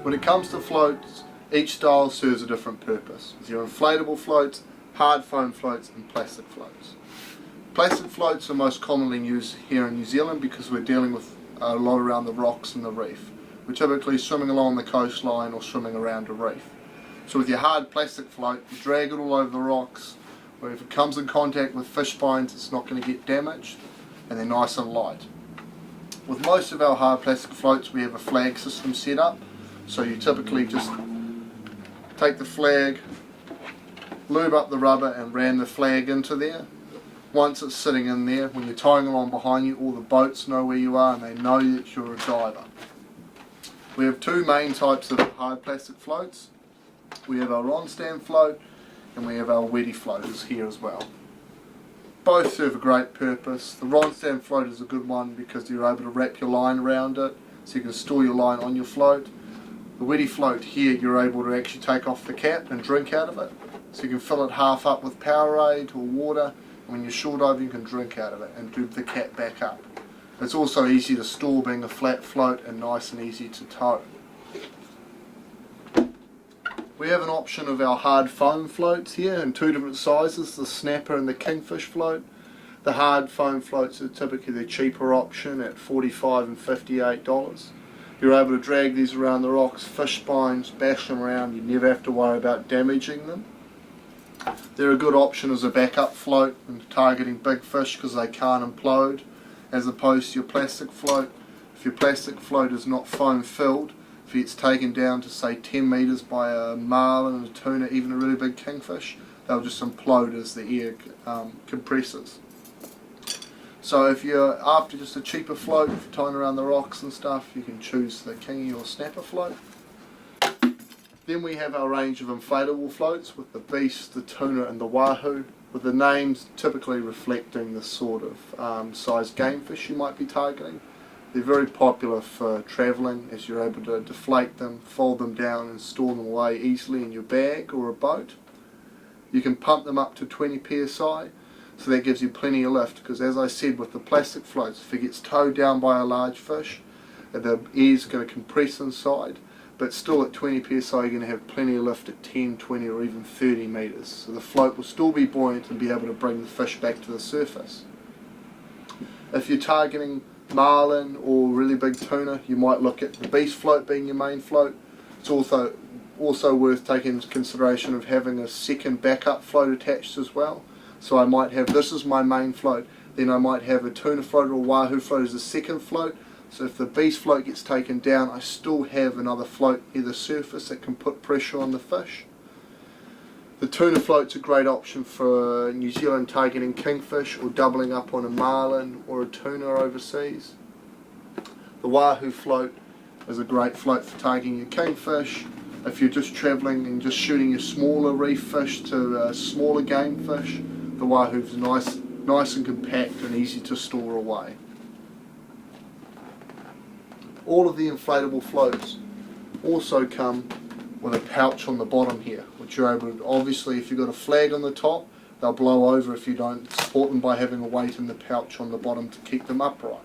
When it comes to floats, each style serves a different purpose. With your inflatable floats, hard foam floats and plastic floats. Plastic floats are most commonly used here in New Zealand because we're dealing with a lot around the rocks and the reef. We're typically swimming along the coastline or swimming around a reef. So with your hard plastic float, you drag it all over the rocks, where if it comes in contact with fish spines it's not going to get damaged, and they're nice and light. With most of our hard plastic floats we have a flag system set up, so you typically just take the flag, lube up the rubber and ram the flag into there. Once it's sitting in there, when you're towing along behind you, all the boats know where you are and they know that you're a diver. We have two main types of hard plastic floats. We have our Ronstan Float and we have our Wettie floaters here as well. Both serve a great purpose. The Ronstan Float is a good one because you're able to wrap your line around it, so you can store your line on your float. The Wettie float here, you're able to actually take off the cap and drink out of it. So you can fill it half up with Powerade or water, and when you're short over you can drink out of it and do the cap back up. It's also easy to store, being a flat float, and nice and easy to tow. We have an option of our hard foam floats here in two different sizes, the snapper and the kingfish float. The hard foam floats are typically the cheaper option at $45 and $58. You're able to drag these around the rocks, fish spines, bash them around, you never have to worry about damaging them. They're a good option as a backup float and targeting big fish because they can't implode, as opposed to your plastic float. If your plastic float is not foam filled, if it's taken down to say 10 metres by a marlin, a tuna, even a really big kingfish, they'll just implode as the air compresses. So if you're after just a cheaper float, if you're towing around the rocks and stuff, you can choose the kingy or snapper float. Then we have our range of inflatable floats with the beast, the tuna and the wahoo, with the names typically reflecting the sort of size game fish you might be targeting. They're very popular for travelling, as you're able to deflate them, fold them down and store them away easily in your bag or a boat. You can pump them up to 20 psi, so that gives you plenty of lift, because as I said with the plastic floats, if it gets towed down by a large fish, the air's going to compress inside, but still at 20 psi you're going to have plenty of lift at 10, 20 or even 30 metres. So the float will still be buoyant and be able to bring the fish back to the surface. If you're targeting marlin or really big tuna, you might look at the beast float being your main float. It's also worth taking into consideration of having a second backup float attached as well. So I might have, this is my main float, then I might have a tuna float or wahoo float as a second float. So if the beast float gets taken down, I still have another float near the surface that can put pressure on the fish. The tuna float's a great option for New Zealand targeting kingfish or doubling up on a marlin or a tuna overseas. The wahoo float is a great float for targeting your kingfish. If you're just travelling and just shooting your smaller reef fish to smaller game fish, the wahoo's nice and compact and easy to store away. All of the inflatable floats also come with a pouch on the bottom here, which you're able to, obviously if you've got a flag on the top, they'll blow over if you don't support them by having a weight in the pouch on the bottom to keep them upright.